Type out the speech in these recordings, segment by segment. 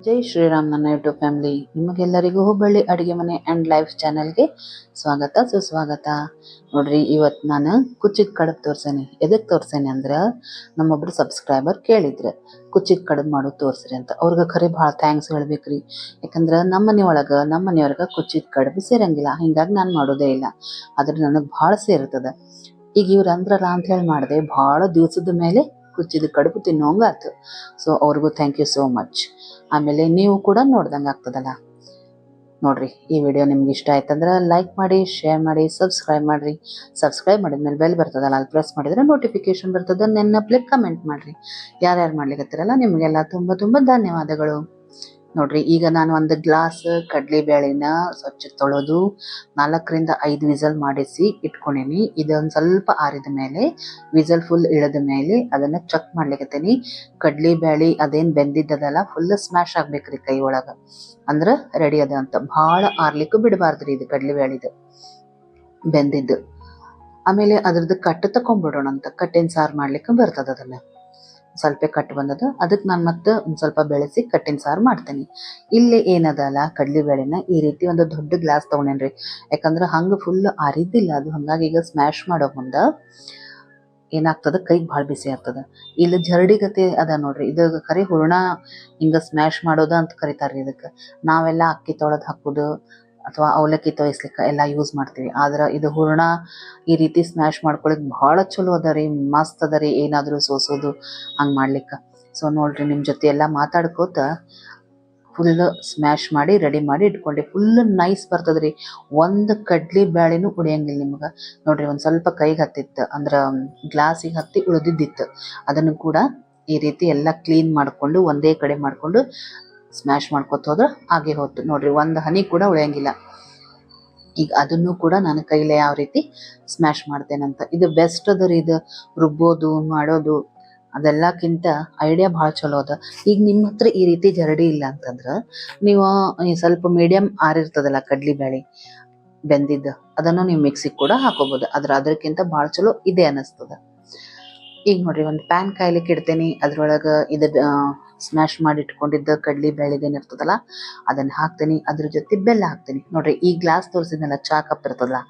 ಜೈ ಶ್ರೀರಾಮ್ ನನ್ನ YouTube family, ನಿಮಗೆಲ್ಲರಿಗೂ ಹುಬ್ಬಳ್ಳಿ ಅಡುಗೆ ಮನೆ ಆ್ಯಂಡ್ ಲೈಫ್ ಚಾನಲ್ಗೆ ಸ್ವಾಗತ ಸುಸ್ವಾಗತ. ನೋಡ್ರಿ, ಇವತ್ತು ನಾನು ಕುಚ್ಚಿದ ಕಡುಬು ತೋರ್ಸೇನೆ. ಎದಕ್ಕೆ ತೋರ್ಸೇನೆ ಅಂದ್ರೆ, ನಮ್ಮೊಬ್ರು ಸಬ್ಸ್ಕ್ರೈಬರ್ ಕೇಳಿದ್ರು ಕುಚ್ಚಿದ ಕಡುಬು ಮಾಡೋದು ತೋರಿಸ್ರಿ ಅಂತ. ಅವ್ರಿಗೆ ಖರೆ ಭಾಳ ಥ್ಯಾಂಕ್ಸ್ ಹೇಳ್ಬೇಕ್ರಿ. ಯಾಕಂದ್ರೆ ನಮ್ಮ ಮನೆಯೊಳಗೆ ಕುಚ್ಚಿದ ಕಡುಬು ಸೇರಂಗಿಲ್ಲ, ಹಿಂಗಾಗಿ ನಾನು ಮಾಡೋದೇ ಇಲ್ಲ. ಆದ್ರೆ ನನಗೆ ಭಾಳ ಸೇರ್ತದೆ. ಈಗ ಇವ್ರು ಅಂದ್ರಲ್ಲ ಅಂತ ಹೇಳಿ ಮಾಡಿದೆ. ಭಾಳ ದಿವಸದ ಮೇಲೆ ಕುಚ್ಚಿದ ಕಡುಬು ತಿನ್ನೋಂಗಾಯ್ತು. ಸೊ ಅವ್ರಿಗೂ ಥ್ಯಾಂಕ್ ಯು ಸೋ ಮಚ್. ಆಮೇಲೆ ನೀವು ಕೂಡ ನೋಡ್ದಂಗೆ ಆಗ್ತದಲ್ಲ. ನೋಡ್ರಿ, ಈ ವಿಡಿಯೋ ನಿಮ್ಗೆ ಇಷ್ಟ ಆಯ್ತಂದ್ರೆ ಲೈಕ್ ಮಾಡಿ, ಶೇರ್ ಮಾಡಿ, ಸಬ್ಸ್ಕ್ರೈಬ್ ಮಾಡಿರಿ. ಸಬ್ಸ್ಕ್ರೈಬ್ ಮಾಡಿದ್ಮೇಲೆ ಬೆಲ್ ಬರ್ತದಲ್ಲ, ಅಲ್ಲಿ ಪ್ರೆಸ್ ಮಾಡಿದ್ರೆ ನೋಟಿಫಿಕೇಶನ್ ಬರ್ತದೆ. ನೆನಪಲೆ ಕಮೆಂಟ್ ಮಾಡಿರಿ. ಯಾರ್ಯಾರು ಮಾಡ್ಲಿಕ್ಕತ್ತಿರಲ್ಲ ನಿಮಗೆಲ್ಲ ತುಂಬ ತುಂಬ ಧನ್ಯವಾದಗಳು. ನೋಡ್ರಿ, ಈಗ ನಾನು ಒಂದು ಗ್ಲಾಸ್ ಕಡಲೆಬೇಳೆನ ಸ್ವಚ್ಛ ತೊಳೆದು 4 ರಿಂದ 5 ವಿಸಲ್ ಮಾಡಿಸಿ ಇಟ್ಕೊಂಡೀನಿ. ಇದೊಂದು ಸ್ವಲ್ಪ ಆರಿದ ಮೇಲೆ, ವಿಸಲ್ ಫುಲ್ ಇಳಿದ ಮೇಲೆ ಅದನ್ನು ಚೆಕ್ ಮಾಡ್ಲಿಕ್ಕತ್ತೀನಿ. ಕಡಲೆಬೇಳೆ ಅದೇನು ಬೆಂದಿದ್ದದಲ್ಲ ಫುಲ್ ಸ್ಮ್ಯಾಶ್ ಆಗ್ಬೇಕ್ರಿ ಕೈ ಒಳಗೆ, ಅಂದ್ರೆ ರೆಡಿ ಅದ ಅಂತ. ಭಾಳ ಆರ್ಲಿಕ್ಕೂ ಬಿಡಬಾರ್ದ್ರಿ ಇದು ಕಡಲೆಬೇಳೆದು ಬೆಂದಿದ್ದು. ಆಮೇಲೆ ಅದ್ರದ್ದು ಕಟ್ಟು ತಕೊಂಡ್ಬಿಡೋಣ ಅಂತ. ಕಟ್ಟಿನ ಸಾರು ಮಾಡ್ಲಿಕ್ಕೆ ಬರ್ತದೆ. ಅದನ್ನು ಸ್ವಲ್ಪ ಕಟ್ಟು ಬಂದದ, ಅದಕ್ಕೆ ನಾನು ಮತ್ತೆ ಒಂದು ಸ್ವಲ್ಪ ಬೆಳೆಸಿ ಕಟ್ಟಿನ ಸಾರು ಮಾಡ್ತೇನೆ. ಇಲ್ಲಿ ಏನದಲ್ಲ, ಕಡಲೆಬೇಳೆನ ಈ ರೀತಿ ಒಂದು ದೊಡ್ಡ ಗ್ಲಾಸ್ ತೊಗೊಂಡೇನ್ರಿ. ಯಾಕಂದ್ರೆ ಹಂಗೆ ಫುಲ್ ಅರಿದಿಲ್ಲ ಅದು, ಹಂಗಾಗಿ ಈಗ ಸ್ಮ್ಯಾಶ್ ಮಾಡೋ ಮುಂದೆ ಏನಾಗ್ತದೆ, ಕೈಗೆ ಭಾಳ ಬಿಸಿ ಆಗ್ತದೆ. ಇಲ್ಲಿ ಜರಡಿಗತೆ ಅದ ನೋಡ್ರಿ, ಇದು ಖರೆ ಹೂರ್ಣ ಹಿಂಗೆ ಸ್ಮ್ಯಾಶ್ ಮಾಡೋದು ಅಂತ ಕರಿತಾರೆ ಇದಕ್ಕೆ. ನಾವೆಲ್ಲ ಅಕ್ಕಿ ತೊಳೆದು ಹಾಕೋದು ಅಥವಾ ಅವಲಕ್ಕಿ ತೋಯಿಸ್ಲಿಕ್ಕೆ ಎಲ್ಲ ಯೂಸ್ ಮಾಡ್ತೀವಿ. ಆದ್ರೆ ಇದು ಹೂರ್ಣ ಈ ರೀತಿ ಸ್ಮ್ಯಾಶ್ ಮಾಡ್ಕೊಳಕ್ಕೆ ಭಾಳ ಚಲೋ ಅದ ರೀ, ಮಸ್ತ್ ಅದ ರೀ. ಏನಾದರೂ ಸೋಸೋದು ಹಂಗೆ ಮಾಡ್ಲಿಕ್ಕೆ. ಸೊ ನೋಡ್ರಿ, ನಿಮ್ಮ ಜೊತೆ ಎಲ್ಲ ಮಾತಾಡ್ಕೋತ ಫುಲ್ ಸ್ಮ್ಯಾಶ್ ಮಾಡಿ ರೆಡಿ ಮಾಡಿ ಇಟ್ಕೊಂಡೆ. ಫುಲ್ ನೈಸ್ ಬರ್ತದೆ ರೀ. ಒಂದು ಕಡ್ಲಿ ಬೇಳೆನೂ ಉಳಿಯಂಗಿಲ್ಲ ನಿಮ್ಗೆ. ನೋಡ್ರಿ, ಒಂದು ಸ್ವಲ್ಪ ಕೈಗೆ ಹತ್ತಿತ್ತು, ಅಂದ್ರೆ ಗ್ಲಾಸಿಗೆ ಹತ್ತಿ ಉಳಿದಿದ್ದಿತ್ತು. ಅದನ್ನು ಕೂಡ ಈ ರೀತಿ ಎಲ್ಲ ಕ್ಲೀನ್ ಮಾಡಿಕೊಂಡು ಒಂದೇ ಕಡೆ ಮಾಡಿಕೊಂಡು ಸ್ಮ್ಯಾಶ್ ಮಾಡ್ಕೊತ ಹೋದ್ರೆ ಹಾಗೆ ಹೋಯ್ತು. ನೋಡ್ರಿ, ಒಂದು ಹನಿ ಕೂಡ ಉಳಿಯಂಗಿಲ್ಲ. ಈಗ ಅದನ್ನು ಕೂಡ ನಾನು ಕೈಲೇ ಯಾವ ರೀತಿ ಸ್ಮ್ಯಾಶ್ ಮಾಡ್ತೇನಂತ. ಇದು ಬೆಸ್ಟ್ ಅದ ರೀ. ಇದು ರುಬ್ಬೋದು ಮಾಡೋದು ಅದೆಲ್ಲಕ್ಕಿಂತ ಐಡಿಯಾ ಭಾಳ ಚಲೋ ಅದ. ಈಗ ನಿಮ್ಮ ಹತ್ರ ಈ ರೀತಿ ಜರಡಿ ಇಲ್ಲ ಅಂತಂದ್ರೆ, ನೀವು ಸ್ವಲ್ಪ ಮೀಡಿಯಮ್ ಆರಿರ್ತದಲ್ಲ ಕಡ್ಲಿಬೇಳೆ ಬೆಂದಿದ್ದು, ಅದನ್ನು ನೀವು ಮಿಕ್ಸಿಗೆ ಕೂಡ ಹಾಕೋಬೋದು. ಅದಕ್ಕಿಂತ ಭಾಳ ಚಲೋ ಇದೆ ಅನ್ನಿಸ್ತದ. ಈಗ ನೋಡ್ರಿ, ಒಂದು ಪ್ಯಾನ್ ಕಾಯ್ಲಿಕ್ಕೆ ಇಡ್ತೇನೆ. ಅದ್ರೊಳಗೆ ಇದು ಸ್ಮ್ಯಾಶ್ ಮಾಡಿ ಇಟ್ಕೊಂಡಿದ್ದ ಕಡ್ಲಿಬೇಳೆದೇನು ಇರ್ತದಲ್ಲ ಅದನ್ನು ಹಾಕ್ತೀನಿ. ಅದ್ರ ಜೊತೆ ಬೆಲ್ಲ ಹಾಕ್ತೀನಿ. ನೋಡ್ರಿ, ಈ ಗ್ಲಾಸ್ ತೋರಿಸಿದ್ನಲ್ಲ, ಚಾ ಕಪ್ ಇರ್ತದಲ್ಲ,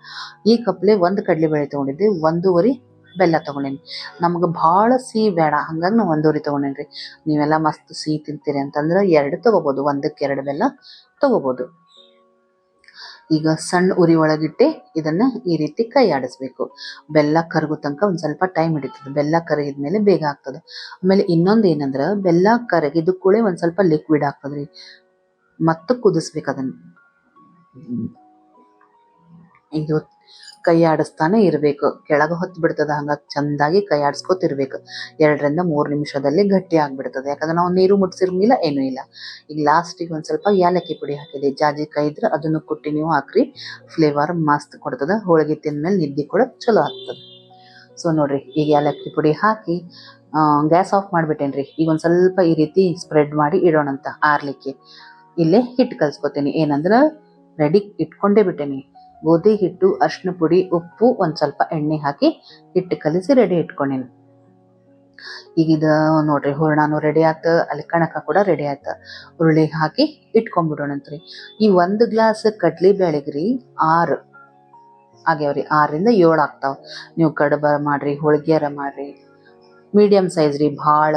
ಈ ಕಪ್ಲೆ ಒಂದು ಕಡ್ಲಿಬೇಳೆ ತೊಗೊಂಡಿದ್ದೆ, 1.5 ಬೆಲ್ಲ ತೊಗೊಂಡೇನಿ. ನಮ್ಗೆ ಭಾಳ ಸಿಹಿ ಬೇಡ, ಹಂಗಾಗಿ ನಾವು 1.5 ತೊಗೊಂಡೇನಿ. ನೀವೆಲ್ಲ ಮಸ್ತ್ ಸಿಹಿ ತಿಂತೀರಿ ಅಂತಂದ್ರೆ 2 ತೊಗೋಬೋದು, 1ಕ್ಕೆ 2 ಬೆಲ್ಲ ತೊಗೋಬೋದು. ಈಗ ಸಣ್ಣ ಉರಿ ಒಳಗಿಟ್ಟೆ ಇದನ್ನು ಈ ರೀತಿ ಕೈ ಆಡಿಸ್ಬೇಕು. ಬೆಲ್ಲ ಕರಗೋ ತನಕ ಒಂದು ಸ್ವಲ್ಪ ಟೈಮ್ ಹಿಡಿತದೆ. ಬೆಲ್ಲ ಕರಗಿದ್ಮೇಲೆ ಬೇಗ ಆಗ್ತದೆ. ಆಮೇಲೆ ಇನ್ನೊಂದು ಏನಂದ್ರೆ, ಬೆಲ್ಲ ಕರಗಿದ ಕೂಡಲೇ ಒಂದು ಸ್ವಲ್ಪ ಲಿಕ್ವಿಡ್ ಆಗ್ತದ್ರಿ, ಮತ್ತು ಕುದಿಸ್ಬೇಕು ಅದನ್ನು. ಇದು ಕೈ ಆಡಿಸ್ತಾನೆ ಇರಬೇಕು, ಕೆಳಗೆ ಹೊತ್ತು ಬಿಡ್ತದೆ. ಹಂಗಾಗಿ ಚೆಂದಾಗಿ ಕೈ ಆಡಿಸ್ಕೊತಿರ್ಬೇಕು. 2 ರಿಂದ 3 ನಿಮಿಷದಲ್ಲಿ ಗಟ್ಟಿ ಆಗಿಬಿಡ್ತದೆ. ಯಾಕಂದ್ರೆ ನಾವು ನೀರು ಮುಟ್ಸಿರಂಗಿಲ್ಲ, ಏನೂ ಇಲ್ಲ. ಈಗ ಲಾಸ್ಟಿಗೆ ಒಂದು ಸ್ವಲ್ಪ ಏಲಕ್ಕಿ ಪುಡಿ ಹಾಕಿದೆ. ಜಾಜಿಕಾಯಿ ಇದ್ರೆ ಅದನ್ನು ಕುಟ್ಟಿ ನೀವು ಹಾಕ್ರಿ, ಫ್ಲೇವರ್ ಮಸ್ತ್ ಕೊಡ್ತದೆ. ಹೋಳಿಗೆ ತಿಂದ್ಮೇಲೆ ನಿದ್ದೆ ಕೂಡ ಚಲೋ ಆಗ್ತದೆ. ಸೊ ನೋಡ್ರಿ, ಈಗ ಏಲಕ್ಕಿ ಪುಡಿ ಹಾಕಿ ಗ್ಯಾಸ್ ಆಫ್ ಮಾಡಿಬಿಟ್ಟೇನ್ರಿ. ಈಗ ಒಂದು ಸ್ವಲ್ಪ ಈ ರೀತಿ ಸ್ಪ್ರೆಡ್ ಮಾಡಿ ಇಡೋಣಂತ ಆರ್ಲಿಕ್ಕೆ. ಇಲ್ಲೇ ಹಿಟ್ಟು ಕಲಿಸ್ಕೊತೀನಿ. ಏನಂದ್ರೆ, ರೆಡಿ ಇಟ್ಕೊಂಡೇ ಬಿಟ್ಟೇನಿ. ಗೋಧಿ ಹಿಟ್ಟು, ಅರಿಶಿನ ಪುಡಿ, ಉಪ್ಪು, ಒಂದು ಸ್ವಲ್ಪ ಎಣ್ಣೆ ಹಾಕಿ ಹಿಟ್ಟು ಕಲಿಸಿ ರೆಡಿ ಇಟ್ಕೊಂಡೇನಿ. ಈಗ ಇದು ನೋಡ್ರಿ, ಹೂರ್ಣನೂ ರೆಡಿ ಆಯ್ತು, ಅಲ್ಲಿ ಕಣಕ ಕೂಡ ರೆಡಿ ಆಯ್ತು. ಉರುಳಿ ಹಾಕಿ ಇಟ್ಕೊಂಡ್ಬಿಡೋಣಂತ್ರಿ. ಈ 1 ಗ್ಲಾಸ್ ಕಡ್ಲಿಬೇಳೆಗ್ರಿ 6 ಆಗ್ಯಾವ್ರಿ. 6 ರಿಂದ 7 ಆಗ್ತಾವ. ನೀವು ಕಡುಬ ಮಾಡ್ರಿ, ಹೋಳಿಗೆಯರ ಮಾಡ್ರಿ, ಮೀಡಿಯಮ್ ಸೈಜ್ ರೀ. ಭಾಳ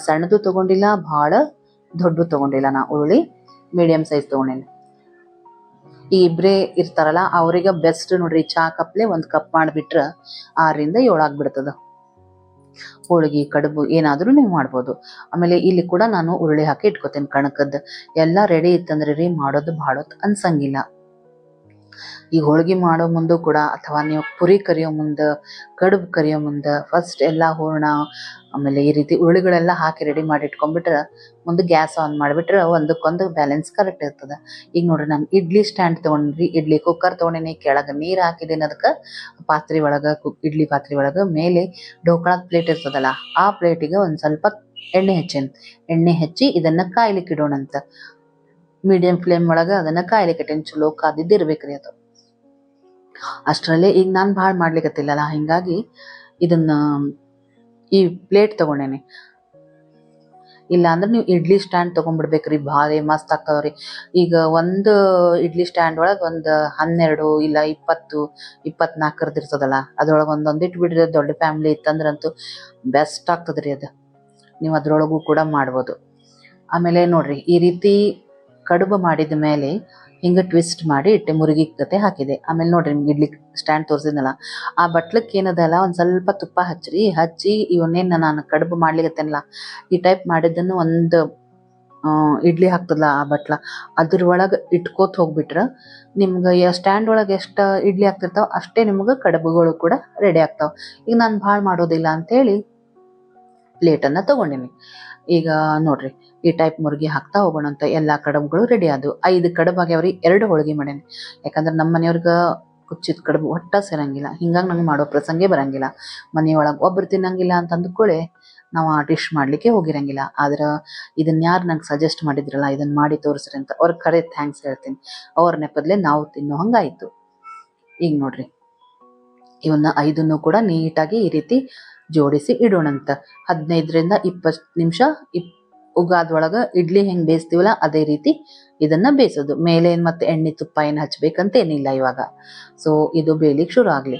ಸಣ್ಣದು ತೊಗೊಂಡಿಲ್ಲ, ಭಾಳ ದೊಡ್ಡದು ತೊಗೊಂಡಿಲ್ಲ. ನಾ ಉರುಳಿ ಮೀಡಿಯಮ್ ಸೈಜ್ ತೊಗೊಂಡೇನಿ. ಈ ಇಬ್ಬರೇ ಇರ್ತಾರಲ್ಲ ಅವ್ರಿಗೆ ಬೆಸ್ಟ್ ನೋಡ್ರಿ. ಚಾ ಕಪ್ಲೆ 1 ಕಪ್ ಮಾಡಿಬಿಟ್ರೆ 6 ರಿಂದ 7 ಆಗ್ಬಿಡ್ತದ. ಹೋಳಿಗೆ ಕಡುಬು ಏನಾದರೂ ನೀವು ಮಾಡ್ಬೋದು. ಆಮೇಲೆ ಇಲ್ಲಿ ಕೂಡ ನಾನು ಉರುಳಿ ಹಾಕಿ ಇಟ್ಕೋತೇನೆ ಕಣಕದ್ದು. ಎಲ್ಲ ರೆಡಿ ಇತ್ತಂದ್ರೆ ರೀ, ಮಾಡೋದು ಭಾಳ ಅನ್ಸಂಗಿಲ್ಲ. ಈ ಹೋಳಿಗೆ ಮಾಡೋ ಮುಂದೆ ಕೂಡ, ಅಥವಾ ನೀವು ಪುರಿ ಕರಿಯೋ ಮುಂದೆ, ಕಡುಬು ಕರಿಯೋ ಮುಂದೆ ಫಸ್ಟ್ ಎಲ್ಲ ಹೂರ್ಣ ಆಮೇಲೆ ಈ ರೀತಿ ಉರುಳಿಗಳೆಲ್ಲ ಹಾಕಿ ರೆಡಿ ಮಾಡಿ ಇಟ್ಕೊಂಡ್ಬಿಟ್ರೆ, ಮುಂದೆ ಗ್ಯಾಸ್ ಆನ್ ಮಾಡಿಬಿಟ್ರೆ ಒಂದಕ್ಕೊಂದು ಬ್ಯಾಲೆನ್ಸ್ ಕರೆಕ್ಟ್ ಇರ್ತದೆ. ಈಗ ನೋಡ್ರಿ, ನಾನು ಇಡ್ಲಿ ಸ್ಟ್ಯಾಂಡ್ ತೊಗೊಂಡ್ರಿ, ಇಡ್ಲಿ ಕುಕ್ಕರ್ ತೊಗೊಂಡಿನಿ. ಕೆಳಗೆ ನೀರು ಹಾಕಿದ್ದೀನಿ, ಅದಕ್ಕೆ ಪಾತ್ರೆ ಒಳಗೆ, ಇಡ್ಲಿ ಪಾತ್ರೆ ಒಳಗೆ ಮೇಲೆ ಢೋಕಳದ ಪ್ಲೇಟ್ ಇರ್ತದಲ್ಲ, ಆ ಪ್ಲೇಟಿಗೆ ಒಂದು ಸ್ವಲ್ಪ ಎಣ್ಣೆ ಹಚ್ಚಿ ಇದನ್ನು ಕಾಯ್ಲಿಕ್ಕೆ ಇಡೋಣಂತ. ಮೀಡಿಯಂ ಫ್ಲೇಮ್ ಒಳಗೆ ಅದನ್ನು ಕಾಯ್ಲಿಕ್ಕೆ ಇಟ್ಟೇನಿ. ಚಲೋ ಕಾದಿದ್ದಿರ್ಬೇಕ್ರಿ ಅದು. ಅಷ್ಟರಲ್ಲೇ ಈಗ ನಾನು ಭಾಳ ಮಾಡ್ಲಿಕ್ಕತ್ತಿಲ್ಲಲ್ಲ, ಹಿಂಗಾಗಿ ಇದನ್ನು ಈ ಪ್ಲೇಟ್ ತೊಗೊಂಡೇನಿ. ಇಲ್ಲ ಅಂದ್ರೆ ನೀವು ಇಡ್ಲಿ ಸ್ಟ್ಯಾಂಡ್ ತೊಗೊಂಡ್ಬಿಡ್ಬೇಕ್ರಿ, ಭಾರಿ ಮಸ್ತ್ ಆಗ್ತಾವ್ರಿ. ಈಗ ಒಂದು ಇಡ್ಲಿ ಸ್ಟ್ಯಾಂಡ್ ಒಳಗೆ ಒಂದು 12 ಇಲ್ಲ 20 24 ಇರ್ತದಲ್ಲ, ಅದ್ರೊಳಗೆ ಒಂದೊಂದು ಇಟ್ಬಿಡ್ರಿ. ದೊಡ್ಡ ಫ್ಯಾಮಿಲಿ ಇತ್ತಂದ್ರಂತೂ ಬೆಸ್ಟ್ ಆಗ್ತದ್ರಿ ಅದು. ನೀವು ಅದ್ರೊಳಗೂ ಕೂಡ ಮಾಡ್ಬೋದು. ಆಮೇಲೆ ನೋಡ್ರಿ, ಈ ರೀತಿ ಕಡುಬು ಮಾಡಿದ ಮೇಲೆ ಹಿಂಗೆ ಟ್ವಿಸ್ಟ್ ಮಾಡಿ ಇಟ್ಟೆ, ಮುರುಗಿ ಕತೆ ಹಾಕಿದೆ. ಆಮೇಲೆ ನೋಡ್ರಿ, ನಿಮ್ಗೆ ಇಡ್ಲಿ ಸ್ಟ್ಯಾಂಡ್ ತೋರಿಸಿದ್ನಲ್ಲ, ಆ ಬಟ್ಲಕ್ಕೆ ಏನದಲ್ಲ ಒಂದು ಸ್ವಲ್ಪ ತುಪ್ಪ ಹಚ್ಚಿ ಇವನ್ನೇನು ನಾನು ಕಡುಬು ಮಾಡ್ಲಿಕತ್ತೇನಲ್ಲ, ಈ ಟೈಪ್ ಮಾಡಿದ್ದನ್ನು ಒಂದು ಇಡ್ಲಿ ಹಾಕ್ತದಲ್ಲ ಆ ಬಟ್ಲ, ಅದ್ರ ಒಳಗೆ ಇಟ್ಕೋತ ಹೋಗ್ಬಿಟ್ರೆ ನಿಮ್ಗೆ ಸ್ಟ್ಯಾಂಡ್ ಒಳಗೆ ಎಷ್ಟು ಇಡ್ಲಿ ಆಗ್ತಿರ್ತಾವ ಅಷ್ಟೇ ನಿಮ್ಗೆ ಕಡುಬುಗಳು ಕೂಡ ರೆಡಿ ಆಗ್ತಾವ. ಈಗ ನಾನು ಭಾಳ ಮಾಡೋದಿಲ್ಲ ಅಂತೇಳಿ ಪ್ಲೇಟನ್ನು ತೊಗೊಂಡಿನಿ. ಈಗ ನೋಡ್ರಿ, ಈ ಟೈಪ್ ಮುರುಗಿ ಹಾಕ್ತಾ ಹೋಗೋಣಂತ. ಎಲ್ಲ ಕಡುಬುಗಳು ರೆಡಿ ಆದವು. 5 ಕಡುಬು ಆಗ್ಯಾವ್ರಿ. 2 ಹೋಳಿಗೆ ಮಾಡೇನಿ, ಯಾಕಂದ್ರೆ ನಮ್ಮ ಮನೆಯವ್ರಿಗೆ ಕುಚ್ಚಿದ ಕಡುಬು ಒಟ್ಟ ಸೇರಂಗಿಲ್ಲ. ಹಿಂಗಾಗಿ ನಂಗೆ ಮಾಡೋ ಪ್ರಸಂಗೇ ಬರಂಗಿಲ್ಲ. ಮನೆಯೊಳಗೆ ಒಬ್ರು ತಿನ್ನಂಗಿಲ್ಲ ಅಂತ ಅಂದ್ಕೊಳ್ಳೆ ನಾವು ಆ ಡಿಶ್ ಮಾಡಲಿಕ್ಕೆ ಹೋಗಿರಂಗಿಲ್ಲ. ಆದ್ರೆ ಇದನ್ನ ಯಾರು ನಂಗೆ ಸಜೆಸ್ಟ್ ಮಾಡಿದ್ರಲ್ಲ, ಇದನ್ನ ಮಾಡಿ ತೋರಿಸ್ರಿ ಅಂತ ಅವ್ರ ಖರೆ ಥ್ಯಾಂಕ್ಸ್ ಹೇಳ್ತೀನಿ. ಅವ್ರ ನೆಪದಲ್ಲೇ ನಾವು ತಿನ್ನೋ ಹಂಗಾಯ್ತು. ಈಗ ನೋಡ್ರಿ, ಇವನ್ನ 5 ಕೂಡ ನೀಟಾಗಿ ಈ ರೀತಿ ಜೋಡಿಸಿ ಇಡೋಣಂತ. 15ರಿಂದ 20 ನಿಮಿಷ ಉಗಾದೊಳಗೆ ಇಡ್ಲಿ ಹೆಂಗೆ ಬೇಯಿಸ್ತೀವಲ್ಲ ಅದೇ ರೀತಿ ಇದನ್ನ ಬೇಯಿಸೋದು. ಮೇಲೆ ಮತ್ತೆ ಎಣ್ಣೆ ತುಪ್ಪ ಏನು ಹಚ್ಬೇಕಂತ ಏನಿಲ್ಲ ಇವಾಗ. ಸೊ ಇದು ಬೇಯಲಿಕ್ಕೆ ಶುರು ಆಗಲಿ.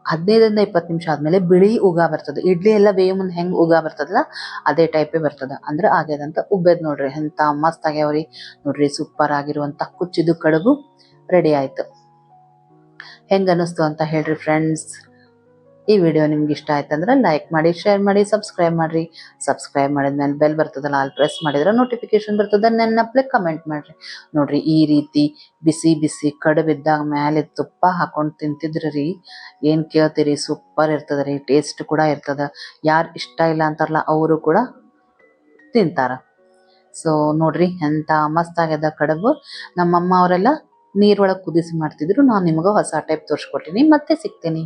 15ರಿಂದ 20 ನಿಮಿಷ ಆದಮೇಲೆ ಬಿಳಿ ಉಗಾ ಬರ್ತದೆ. ಇಡ್ಲಿ ಎಲ್ಲ ಬೇಯೋ ಮುಂದೆ ಹೆಂಗೆ ಉಗಾ ಬರ್ತದಲ್ಲ ಅದೇ ಟೈಪೇ ಬರ್ತದೆ. ಅಂದ್ರೆ ಆಗ್ಯದಂತ ಉಬ್ಬೇದ್ ನೋಡ್ರಿ. ಎಂಥ ಮಸ್ತ್ ಆಗ್ಯಾವ್ರಿ ನೋಡ್ರಿ. ಸೂಪರ್ ಆಗಿರುವಂಥ ಕುಚ್ಚಿದು ಕಡುಬು ರೆಡಿ ಆಯ್ತು. ಹೆಂಗೆ ಅನ್ನಿಸ್ತು ಅಂತ ಹೇಳ್ರಿ ಫ್ರೆಂಡ್ಸ್. ಈ ವಿಡಿಯೋ ನಿಮ್ಗೆ ಇಷ್ಟ ಆಯ್ತಂದ್ರೆ ಲೈಕ್ ಮಾಡಿ, ಶೇರ್ ಮಾಡಿ, ಸಬ್ಸ್ಕ್ರೈಬ್ ಮಾಡಿರಿ. ಸಬ್ಸ್ಕ್ರೈಬ್ ಮಾಡಿದ್ಮೇಲೆ ಬೆಲ್ ಬರ್ತದಲ್ಲ, ಅಲ್ಲಿ ಪ್ರೆಸ್ ಮಾಡಿದ್ರೆ ನೋಟಿಫಿಕೇಶನ್ ಬರ್ತದೆ. ನೆನಪಲೆ ಕಮೆಂಟ್ ಮಾಡಿರಿ. ನೋಡ್ರಿ, ಈ ರೀತಿ ಬಿಸಿ ಬಿಸಿ ಕಡುಬಿದ್ದಾಗ ಮೇಲೆ ತುಪ್ಪ ಹಾಕೊಂಡು ತಿಂತಿದ್ರಿ ರೀ, ಏನು ಕೇಳ್ತೀರಿ, ಸೂಪರ್ ಇರ್ತದೆ ರೀ. ಟೇಸ್ಟ್ ಕೂಡ ಇರ್ತದೆ. ಯಾರು ಇಷ್ಟ ಇಲ್ಲ ಅಂತಾರಲ್ಲ ಅವರು ಕೂಡ ತಿಂತಾರ. ಸೊ ನೋಡ್ರಿ, ಎಂಥ ಮಸ್ತ್ ಆಗ್ಯದ ಕಡುಬು. ನಮ್ಮಮ್ಮ ಅವರೆಲ್ಲ ನೀರೊಳಗೆ ಕುದಿಸಿ ಮಾಡ್ತಿದ್ರು. ನಾನು ನಿಮಗೆ ಹೊಸ ಟೈಪ್ ತೋರಿಸ್ಕೊಟ್ಟಿನಿ. ಮತ್ತೆ ಸಿಗ್ತೀನಿ.